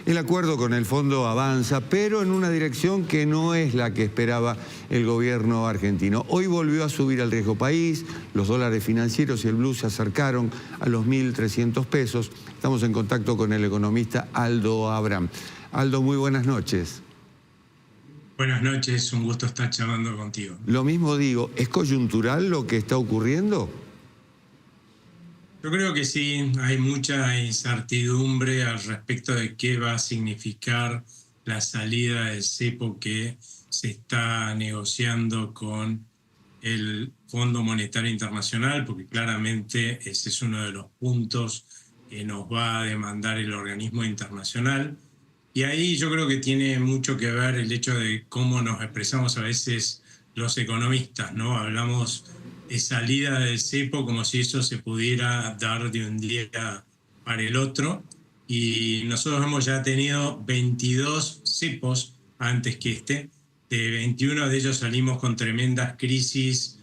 El acuerdo con el fondo avanza, pero en una dirección que no es la que esperaba el gobierno argentino. Hoy volvió a subir el riesgo país, los dólares financieros y el blue se acercaron a los 1.300 pesos. Estamos en contacto con el economista Aldo Abraham. Aldo, muy buenas noches. Buenas noches, un gusto estar charlando contigo. Lo mismo digo, ¿es coyuntural lo que está ocurriendo? Yo creo que sí, hay mucha incertidumbre al respecto de qué va a significar la salida del cepo que se está negociando con el Fondo Monetario Internacional, porque claramente ese es uno de los puntos que nos va a demandar el organismo internacional. Y ahí yo creo que tiene mucho que ver el hecho de cómo nos expresamos a veces los economistas, ¿no? Hablamos de salida del cepo como si eso se pudiera dar de un día para el otro. Y nosotros hemos ya tenido 22 cepos antes que este. De 21 de ellos salimos con tremendas crisis,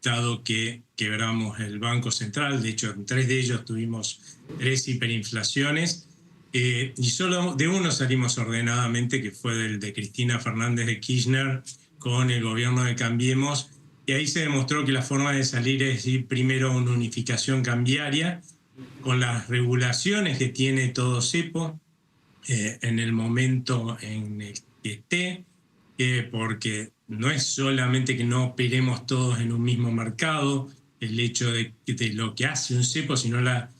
dado que quebramos el Banco Central. De hecho, en 3 de ellos tuvimos 3 hiperinflaciones. Y solo de uno salimos ordenadamente, que fue del de Cristina Fernández de Kirchner con el gobierno de Cambiemos. Y ahí se demostró que la forma de salir es ir primero a una unificación cambiaria, con las regulaciones que tiene todo cepo en el momento en el que esté, porque no es solamente que no operemos todos en un mismo mercado, el hecho de lo que hace un cepo, sino la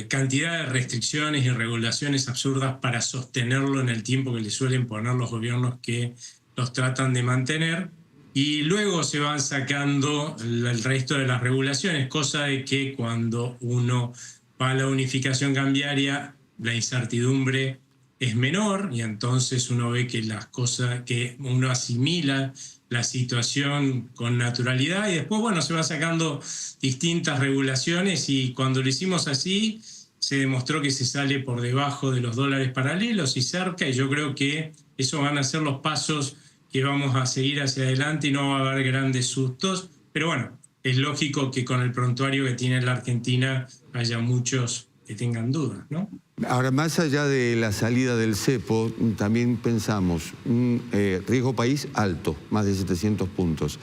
cantidad de restricciones y regulaciones absurdas para sostenerlo en el tiempo que le suelen poner los gobiernos que los tratan de mantener. Y luego se van sacando el resto de las regulaciones, cosa de que cuando uno va a la unificación cambiaria, la incertidumbre es menor y entonces uno ve que las cosas, que uno asimila la situación con naturalidad y después, bueno, se va sacando distintas regulaciones y cuando lo hicimos así, se demostró que se sale por debajo de los dólares paralelos y cerca, y yo creo que esos van a ser los pasos que vamos a seguir hacia adelante y no va a haber grandes sustos, pero bueno, es lógico que con el prontuario que tiene la Argentina haya muchos que tengan dudas, ¿no? Ahora, más allá de la salida del cepo, también pensamos un riesgo país alto, más de 700 puntos,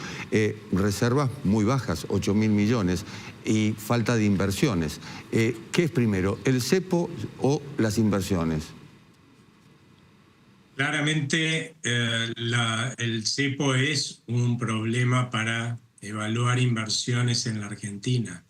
reservas muy bajas, 8.000 millones, y falta de inversiones. ¿Qué es primero, el cepo o las inversiones? Claramente el cepo es un problema para evaluar inversiones en la Argentina.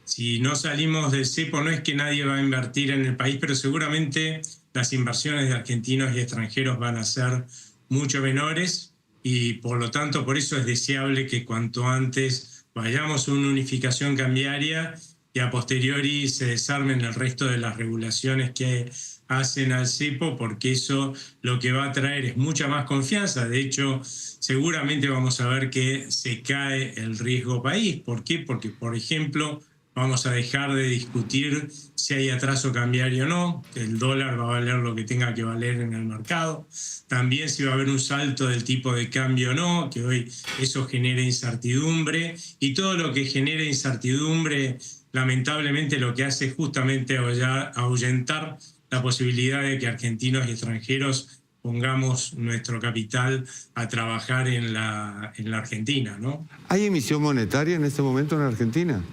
Si no salimos del cepo, no es que nadie va a invertir en el país, pero seguramente las inversiones de argentinos y extranjeros van a ser mucho menores y por lo tanto por eso es deseable que cuanto antes vayamos a una unificación cambiaria y a posteriori se desarmen el resto de las regulaciones que hacen al cepo, porque eso lo que va a traer es mucha más confianza. De hecho, seguramente vamos a ver que se cae el riesgo país. ¿Por qué? Porque, por ejemplo, vamos a dejar de discutir si hay atraso cambiario o no, que el dólar va a valer lo que tenga que valer en el mercado. También si va a haber un salto del tipo de cambio o no, que hoy eso genera incertidumbre. Y todo lo que genera incertidumbre, lamentablemente lo que hace es justamente ahuyentar la posibilidad de que argentinos y extranjeros pongamos nuestro capital a trabajar en la Argentina, ¿no? ¿Hay emisión monetaria en este momento en Argentina?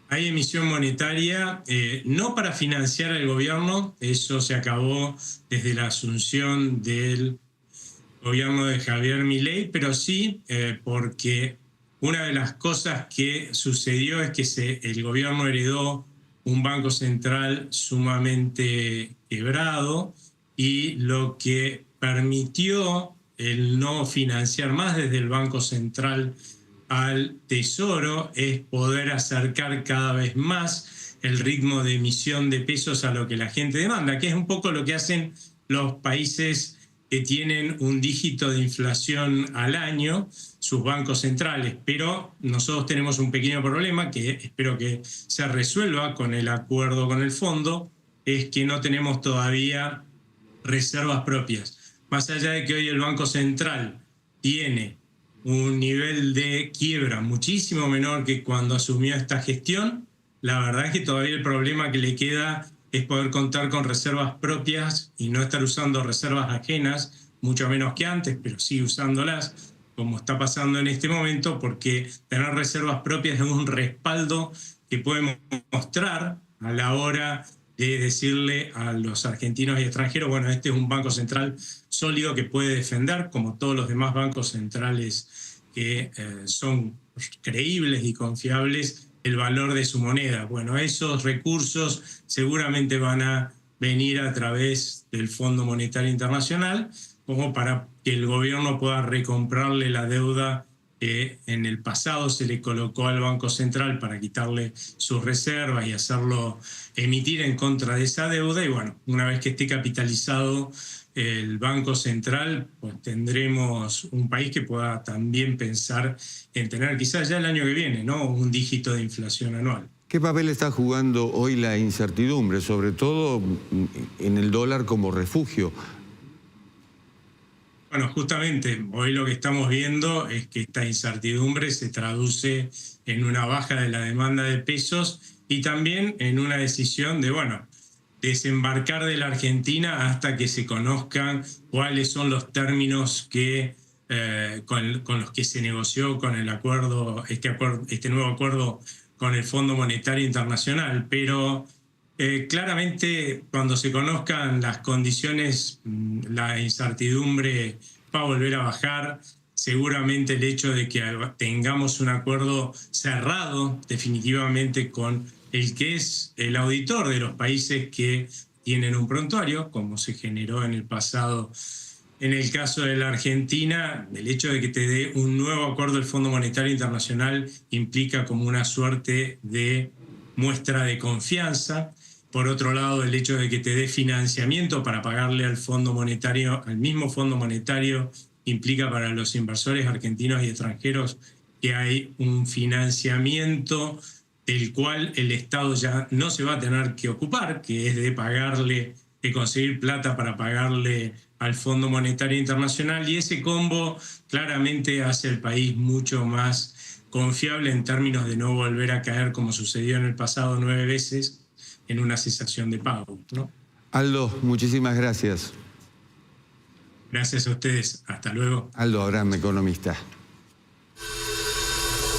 Hay emisión monetaria, no para financiar al gobierno, eso se acabó desde la asunción del gobierno de Javier Milei, pero sí porque una de las cosas que sucedió es que el gobierno heredó un banco central sumamente quebrado y lo que permitió el no financiar más desde el Banco Central al Tesoro es poder acercar cada vez más el ritmo de emisión de pesos a lo que la gente demanda, que es un poco lo que hacen los países que tienen un dígito de inflación al año, sus bancos centrales. Pero nosotros tenemos un pequeño problema que espero que se resuelva con el acuerdo con el fondo, es que no tenemos todavía reservas propias. Más allá de que hoy el Banco Central tiene un nivel de quiebra muchísimo menor que cuando asumió esta gestión, la verdad es que todavía el problema que le queda es poder contar con reservas propias y no estar usando reservas ajenas, mucho menos que antes, pero sí usándolas, como está pasando en este momento, porque tener reservas propias es un respaldo que podemos mostrar a la hora de decirle a los argentinos y extranjeros, bueno, este es un banco central sólido que puede defender, como todos los demás bancos centrales que son creíbles y confiables, el valor de su moneda. Bueno, esos recursos seguramente van a venir a través del Fondo Monetario Internacional, como para que el gobierno pueda recomprarle la deuda que en el pasado se le colocó al Banco Central para quitarle sus reservas y hacerlo emitir en contra de esa deuda. Y bueno, una vez que esté capitalizado el Banco Central, pues tendremos un país que pueda también pensar en tener quizás ya el año que viene, ¿no?, un dígito de inflación anual. ¿Qué papel está jugando hoy la incertidumbre, sobre todo en el dólar como refugio? Bueno, justamente hoy lo que estamos viendo es que esta incertidumbre se traduce en una baja de la demanda de pesos y también en una decisión de, bueno, desembarcar de la Argentina hasta que se conozcan cuáles son los términos que, con los que se negoció con el acuerdo, este nuevo acuerdo con el Fondo Monetario Internacional. Pero claramente cuando se conozcan las condiciones, la incertidumbre va a volver a bajar. Seguramente el hecho de que tengamos un acuerdo cerrado definitivamente con el que es el auditor de los países que tienen un prontuario, como se generó en el pasado en el caso de la Argentina, el hecho de que te dé un nuevo acuerdo del Fondo Monetario Internacional implica como una suerte de muestra de confianza. Por otro lado, el hecho de que te dé financiamiento para pagarle al Fondo Monetario, al mismo Fondo Monetario, implica para los inversores argentinos y extranjeros que hay un financiamiento del cual el Estado ya no se va a tener que ocupar, que es de pagarle, de conseguir plata para pagarle al Fondo Monetario Internacional, y ese combo claramente hace al país mucho más confiable en términos de no volver a caer, como sucedió en el pasado 9 veces, en una cesación de pago, ¿no? Aldo, muchísimas gracias. Gracias a ustedes. Hasta luego. Aldo Abraham, economista.